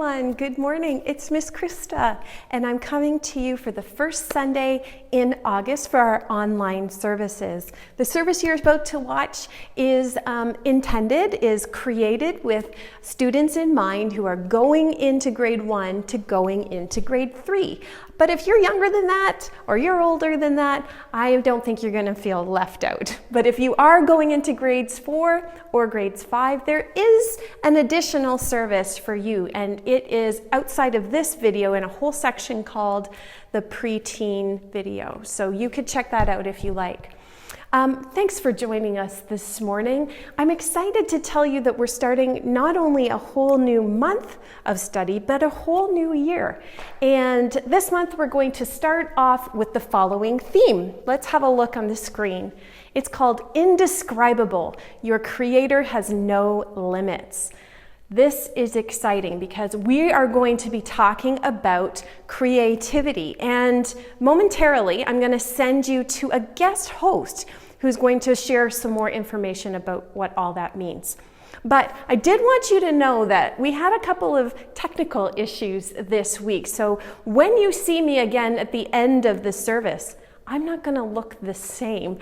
everyone. Good morning. It's Miss Krista, and I'm coming to you for the first Sunday in August for our online services. The service you're about to watch is created with students in mind who are going into grade 1 to going into grade 3. But if you're younger than that, or you're older than that, I don't think you're going to feel left out. But if you are going into grades 4 or grades 5, there is an additional service for you, and it is outside of this video in a whole section called the preteen video. So you could check that out if you like. Thanks for joining us this morning. I'm excited to tell you that we're starting not only a whole new month of study, but a whole new year. And this month we're going to start off with the following theme. Let's have a look on the screen. It's called Indescribable. Your Creator has no limits. This is exciting because we are going to be talking about creativity, and momentarily I'm going to send you to a guest host who's going to share some more information about what all that means. But I did want you to know that we had a couple of technical issues this week, so when you see me again at the end of the service, I'm not going to look the same.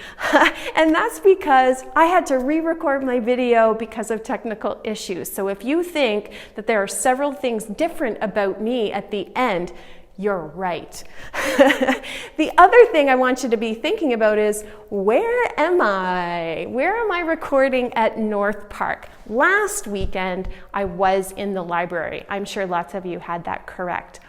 And that's because I had to re-record my video because of technical issues. So if you think that there are several things different about me at the end, you're right. The other thing I want you to be thinking about is, where am I? Where am I recording at North Park? Last weekend, I was in the library. I'm sure lots of you had that correct.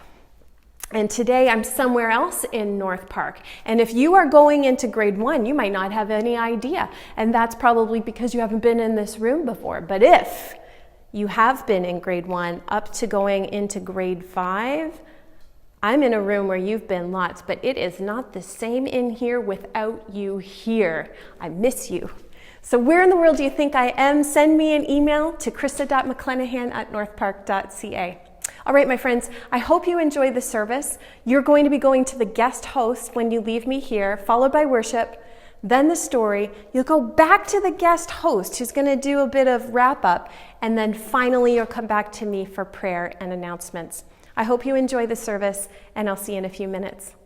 And today I'm somewhere else in North Park. And if you are going into grade 1, you might not have any idea. And that's probably because you haven't been in this room before. But if you have been in grade 1 up to going into grade 5, I'm in a room where you've been lots, but it is not the same in here without you here. I miss you. So where in the world do you think I am? Send me an email to krista.mcclenahan@northpark.ca. All right, my friends, I hope you enjoy the service. You're going to be going to the guest host when you leave me here, followed by worship, then the story. You'll go back to the guest host who's going to do a bit of wrap up, and then finally you'll come back to me for prayer and announcements. I hope you enjoy the service, and I'll see you in a few minutes.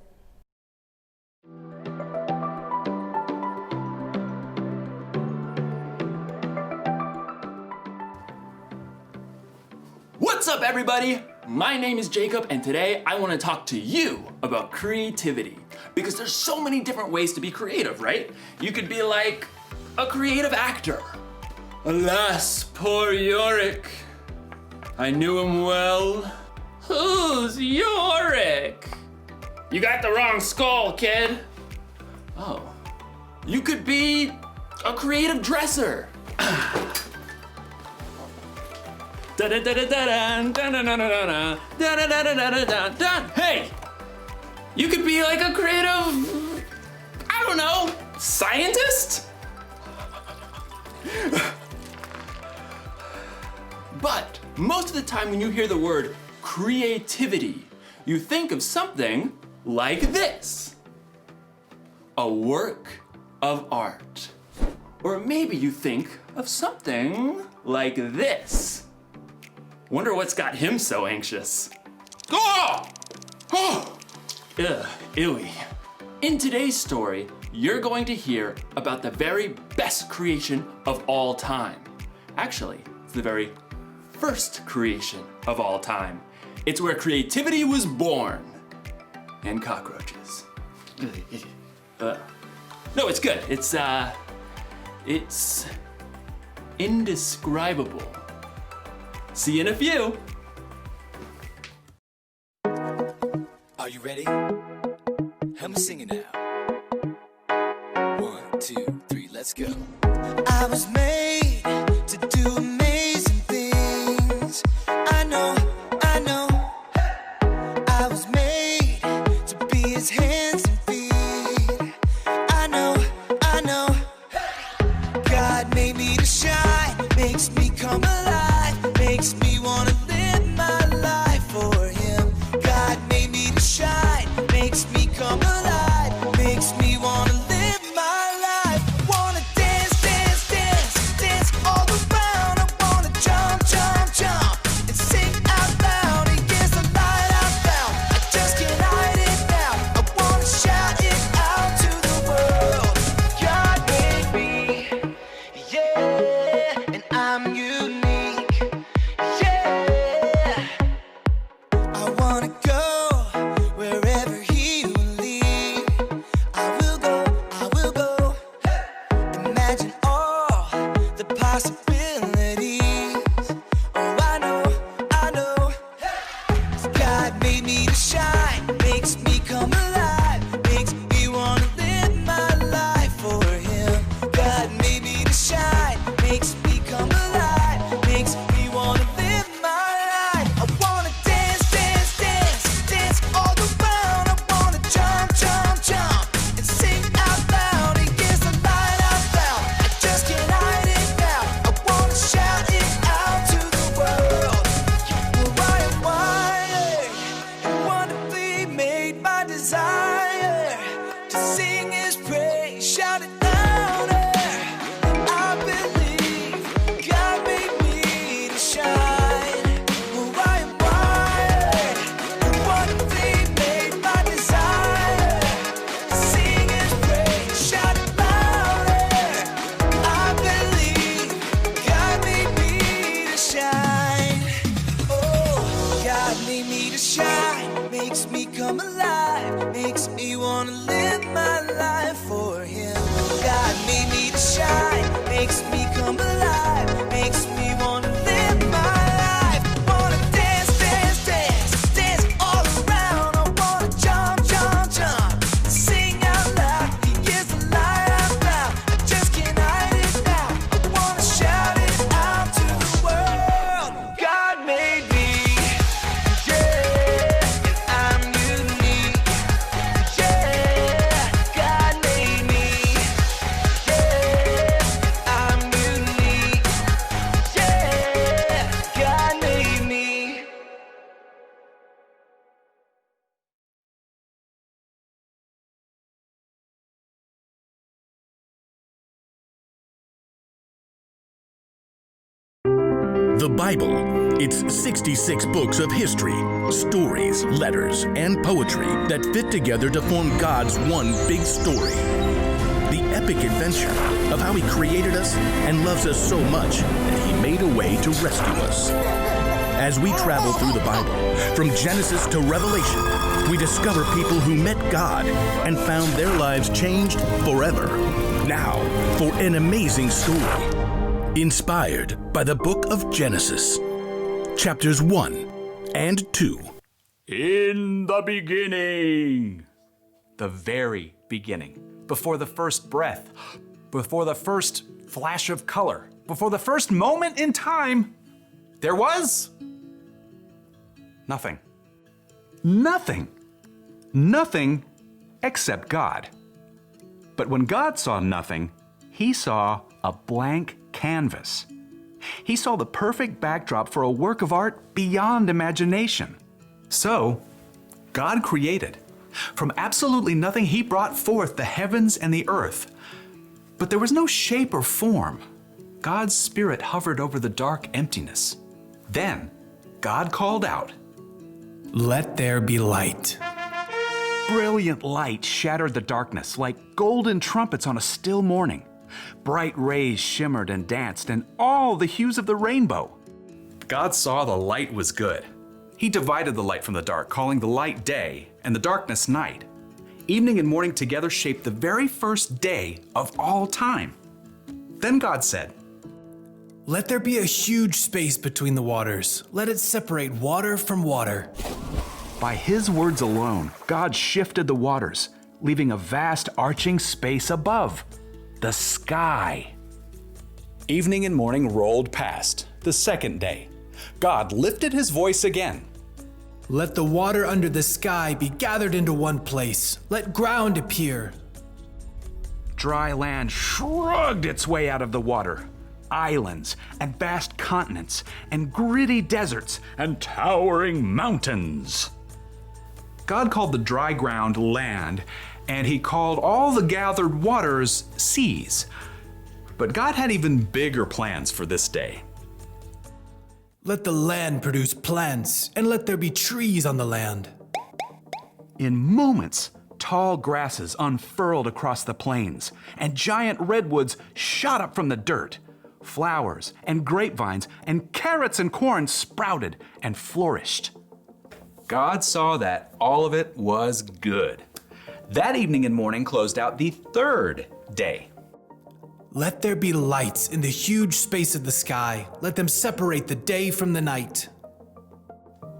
What's up, everybody? My name is Jacob, and today I want to talk to you about creativity, because there's so many different ways to be creative, right? You could be like a creative actor. Alas, poor Yorick. I knew him well. Who's Yorick? You got the wrong skull, kid. Oh. You could be a creative dresser. Hey! You could be like a creative, I don't know, scientist? But most of the time when you hear the word creativity, you think of something like this. A work of art. Or maybe you think of something like this. Wonder what's got him so anxious. Oh! Oh! Ugh, ewy. In today's story, you're going to hear about the very best creation of all time. Actually, it's the very first creation of all time. It's where creativity was born. And cockroaches. No, it's good. It's indescribable. See you in a few. Are you ready? Help me sing it now. 1, 2, 3, let's go. I was made to do amazing things. I know. I was made to be his hands and feet. I know. God made me to shine, makes me come alive, makes me wanna live my life for him. God made me to shine, makes me come alive, makes me wanna live my life. Wanna dance, dance, dance, dance. His praise, shout it louder. I believe God made me to shine. Oh, I am wired, and one thing made my desire to sing His praise, shout it louder. I believe God made me to shine. Oh, God made me to shine, makes me come alive, makes me wanna live my life for Him. God made me to shine, makes me come alive, makes me wanna live my life. Wanna dance, dance, dance, dance all around. I wanna jump, jump, jump, sing out loud. He is the light I found. I just can't hide it now. I wanna shout it out to the world. God made me, yeah, and I'm unique. Yeah, God made me. Yeah, I'm unique. Yeah, God made me. The Bible. It's 66 books of history, stories, letters, and poetry that fit together to form God's one big story. The epic adventure of how He created us and loves us so much that He made a way to rescue us. As we travel through the Bible, from Genesis to Revelation, we discover people who met God and found their lives changed forever. Now, for an amazing story. Inspired by the book of Genesis, chapters 1 and 2. In the beginning, the very beginning, before the first breath, before the first flash of color, before the first moment in time, there was nothing. Nothing. Nothing except God. But when God saw nothing, He saw a blank canvas. He saw the perfect backdrop for a work of art beyond imagination. So, God created. From absolutely nothing, He brought forth the heavens and the earth. But there was no shape or form. God's Spirit hovered over the dark emptiness. Then, God called out, "Let there be light." Brilliant light shattered the darkness like golden trumpets on a still morning. Bright rays shimmered and danced in all the hues of the rainbow. God saw the light was good. He divided the light from the dark, calling the light day and the darkness night. Evening and morning together shaped the very first day of all time. Then God said, Let there be a huge space between the waters. Let it separate water from water. by His words alone, God shifted the waters, leaving a vast arching space above. The sky. Evening and morning rolled past, the second day. God lifted His voice again. Let the water under the sky be gathered into one place. Let ground appear. Dry land shrugged its way out of the water. Islands and vast continents and gritty deserts and towering mountains. God called the dry ground land, and He called all the gathered waters seas. But God had even bigger plans for this day. Let the land produce plants, and let there be trees on the land. In moments, tall grasses unfurled across the plains, and giant redwoods shot up from the dirt. Flowers and grapevines and carrots and corn sprouted and flourished. God saw that all of it was good. That evening and morning closed out the third day. Let there be lights in the huge space of the sky. Let them separate the day from the night.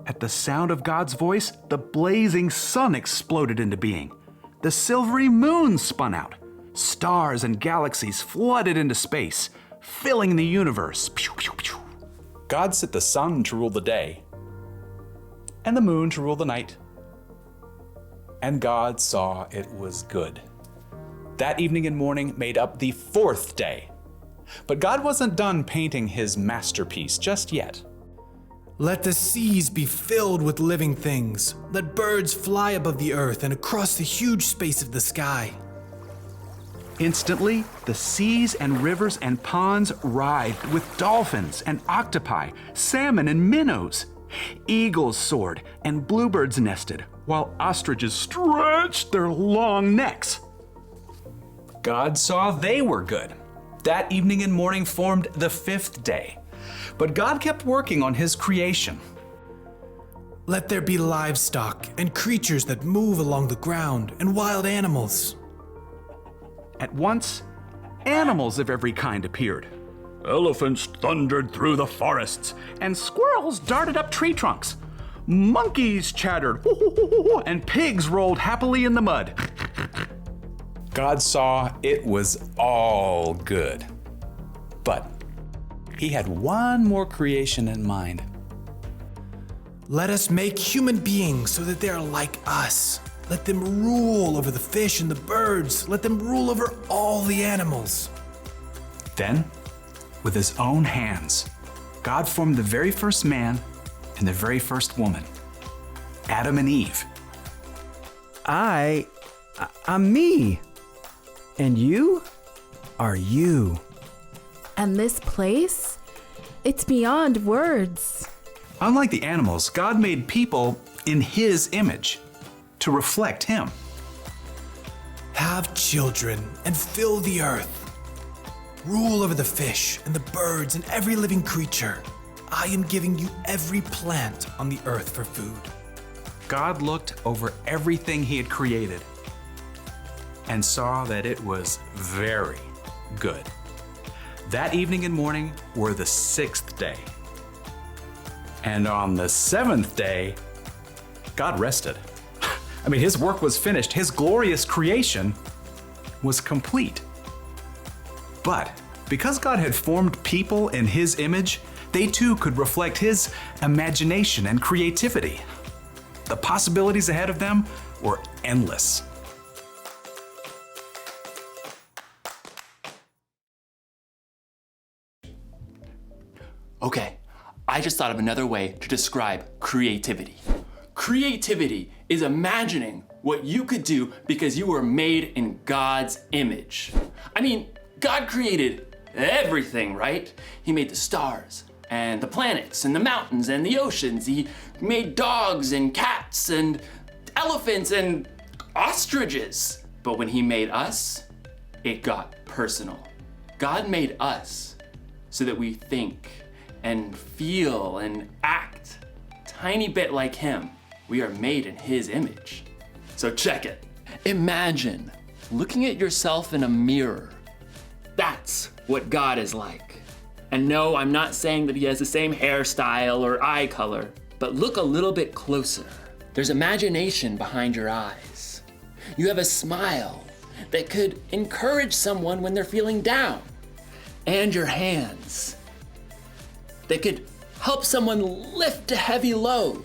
At the sound of God's voice, the blazing sun exploded into being. The silvery moon spun out. Stars and galaxies flooded into space, filling the universe. Pew, pew, pew. God set the sun to rule the day, and the moon to rule the night. And God saw it was good. That evening and morning made up the fourth day. But God wasn't done painting His masterpiece just yet. Let the seas be filled with living things. Let birds fly above the earth and across the huge space of the sky. Instantly, the seas and rivers and ponds writhed with dolphins and octopi, salmon and minnows. Eagles soared and bluebirds nested, while ostriches stretched their long necks. God saw they were good. That evening and morning formed the 5th day. But God kept working on his creation. Let there be livestock and creatures that move along the ground and wild animals. At once, animals of every kind appeared. Elephants thundered through the forests, and squirrels darted up tree trunks. Monkeys chattered, and pigs rolled happily in the mud. God saw it was all good. But he had one more creation in mind. Let us make human beings so that they are like us. Let them rule over the fish and the birds. Let them rule over all the animals. Then, with his own hands, God formed the very first man and the very first woman, Adam and Eve. I'm me. And you are you. And this place? It's beyond words. Unlike the animals, God made people in his image to reflect him. Have children and fill the earth. Rule over the fish and the birds and every living creature. I am giving you every plant on the earth for food. God looked over everything he had created and saw that it was very good. That evening and morning were the 6th day. And on the 7th day, God rested. I mean, his work was finished. His glorious creation was complete. But because God had formed people in his image, they too could reflect his imagination and creativity. The possibilities ahead of them were endless. Okay, I just thought of another way to describe creativity. Creativity is imagining what you could do because you were made in God's image. I mean, God created everything, right? He made the stars and the planets and the mountains and the oceans. He made dogs and cats and elephants and ostriches. But when he made us, it got personal. God made us so that we think and feel and act tiny bit like him. We are made in his image. So check it. Imagine looking at yourself in a mirror. That's what God is like. And no, I'm not saying that he has the same hairstyle or eye color, but look a little bit closer. There's imagination behind your eyes. You have a smile that could encourage someone when they're feeling down. And your hands that could help someone lift a heavy load.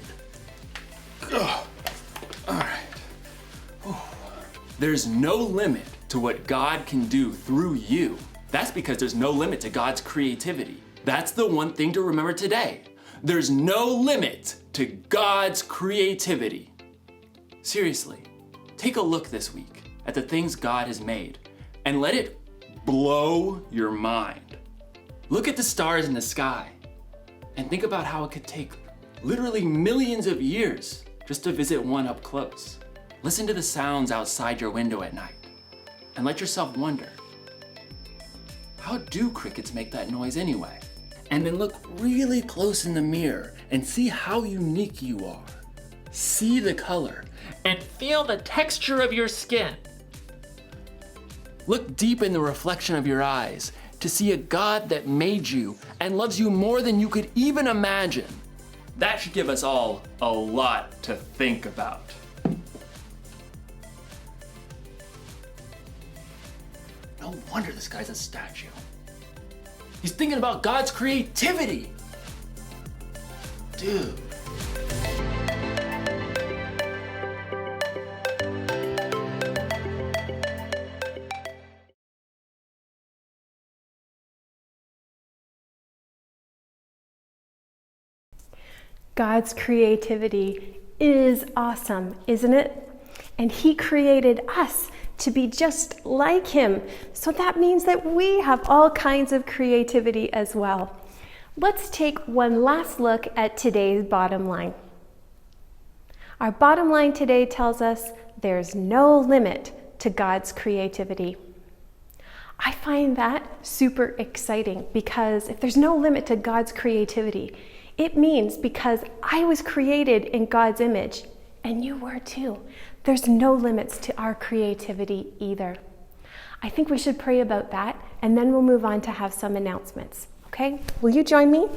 Ugh. All right. Whew. There's no limit to what God can do through you. That's because there's no limit to God's creativity. That's the one thing to remember today. There's no limit to God's creativity. Seriously, take a look this week at the things God has made and let it blow your mind. Look at the stars in the sky and think about how it could take literally millions of years just to visit one up close. Listen to the sounds outside your window at night and let yourself wonder, how do crickets make that noise anyway? And then look really close in the mirror and see how unique you are. See the color and feel the texture of your skin. Look deep in the reflection of your eyes to see a God that made you and loves you more than you could even imagine. That should give us all a lot to think about. No wonder this guy's a statue. He's thinking about God's creativity. Dude. God's creativity is awesome, isn't it? And he created us to be just like him. So that means that we have all kinds of creativity as well. Let's take one last look at today's bottom line. Our bottom line today tells us there's no limit to God's creativity. I find that super exciting because if there's no limit to God's creativity, it means because I was created in God's image, and you were too, there's no limits to our creativity either. I think we should pray about that, and then we'll move on to have some announcements. Okay? Will you join me?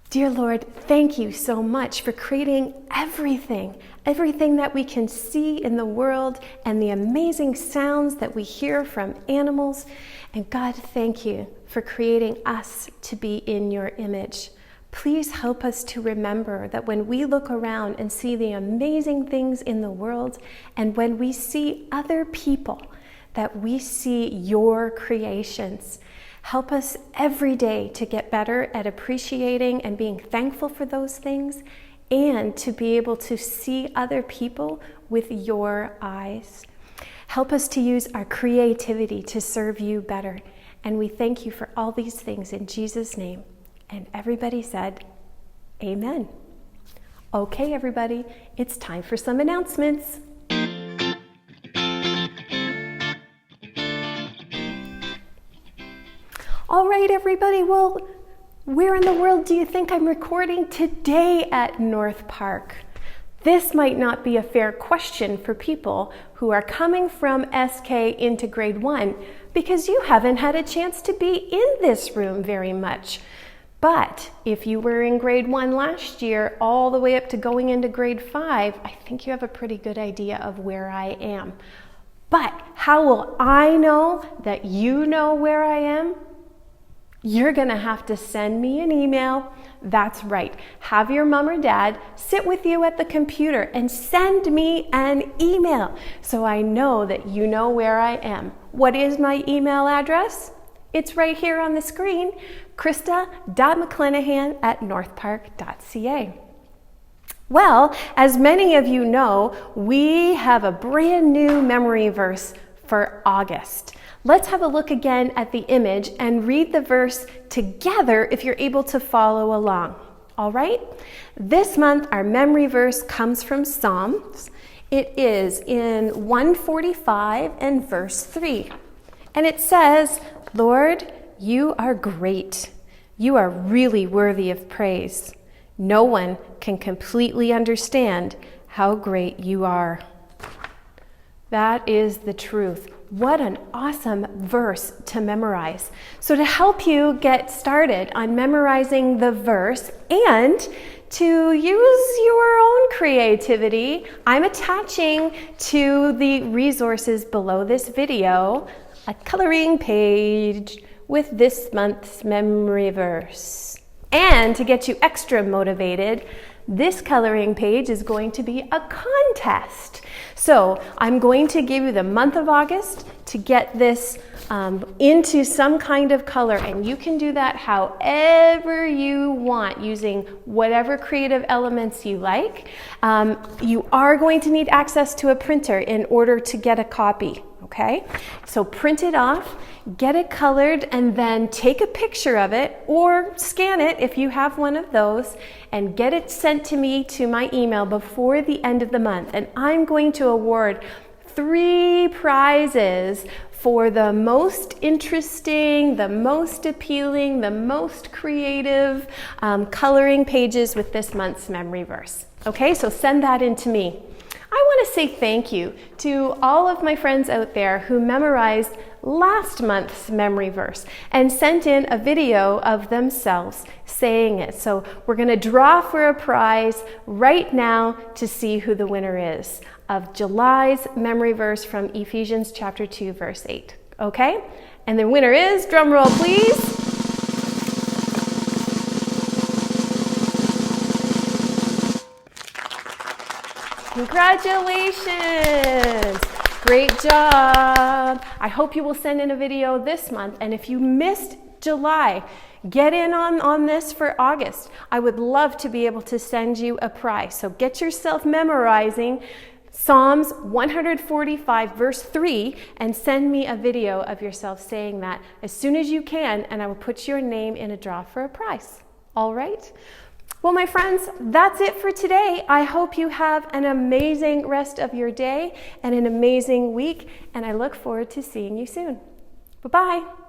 Dear Lord, thank you so much for creating everything that we can see in the world and the amazing sounds that we hear from animals. And God, thank you for creating us to be in your image. Please help us to remember that when we look around and see the amazing things in the world, and when we see other people, that we see your creations. Help us every day to get better at appreciating and being thankful for those things, and to be able to see other people with your eyes. Help us to use our creativity to serve you better. And we thank you for all these things in Jesus' name. And everybody said, amen. Okay, everybody, it's time for some announcements. All right, everybody, well, where in the world do you think I'm recording today at North Park? This might not be a fair question for people who are coming from SK into grade 1 because you haven't had a chance to be in this room very much. But if you were in grade 1 last year all the way up to going into grade 5, I think you have a pretty good idea of where I am. But how will I know that you know where I am? You're gonna have to send me an email. That's right. Have your mom or dad sit with you at the computer and send me an email so I know that you know where I am. What is my email address? It's right here on the screen, krista.mcclenahan@northpark.ca. Well, as many of you know, we have a brand new memory verse for August. Let's have a look again at the image and read the verse together if you're able to follow along. All right? This month, our memory verse comes from Psalms. It is in 145 and verse 3. And it says, Lord, you are great. You are really worthy of praise. No one can completely understand how great you are. That is the truth. What an awesome verse to memorize. So to help you get started on memorizing the verse and to use your own creativity, I'm attaching to the resources below this video a coloring page with this month's memory verse. And to get you extra motivated, this coloring page is going to be a contest. So I'm going to give you the month of August to get this into some kind of color, and you can do that however you want using whatever creative elements you like. You are going to need access to a printer in order to get a copy. Okay, so print it off, get it colored, and then take a picture of it or scan it if you have one of those and get it sent to me to my email before the end of the month. And I'm going to award 3 prizes for the most interesting, the most appealing, the most creative coloring pages with this month's memory verse. Okay, so send that in to me. I want to say thank you to all of my friends out there who memorized last month's memory verse and sent in a video of themselves saying it. So we're going to draw for a prize right now to see who the winner is of July's memory verse from Ephesians chapter 2, verse 8. Okay? And the winner is, drum roll please, congratulations! Great job! I hope you will send in a video this month, and if you missed July, get in on this for August. I would love to be able to send you a prize. So get yourself memorizing Psalms 145 verse 3 and send me a video of yourself saying that as soon as you can, and I will put your name in a draw for a prize. All right? Well, my friends, that's it for today. I hope you have an amazing rest of your day and an amazing week, and I look forward to seeing you soon. Bye-bye.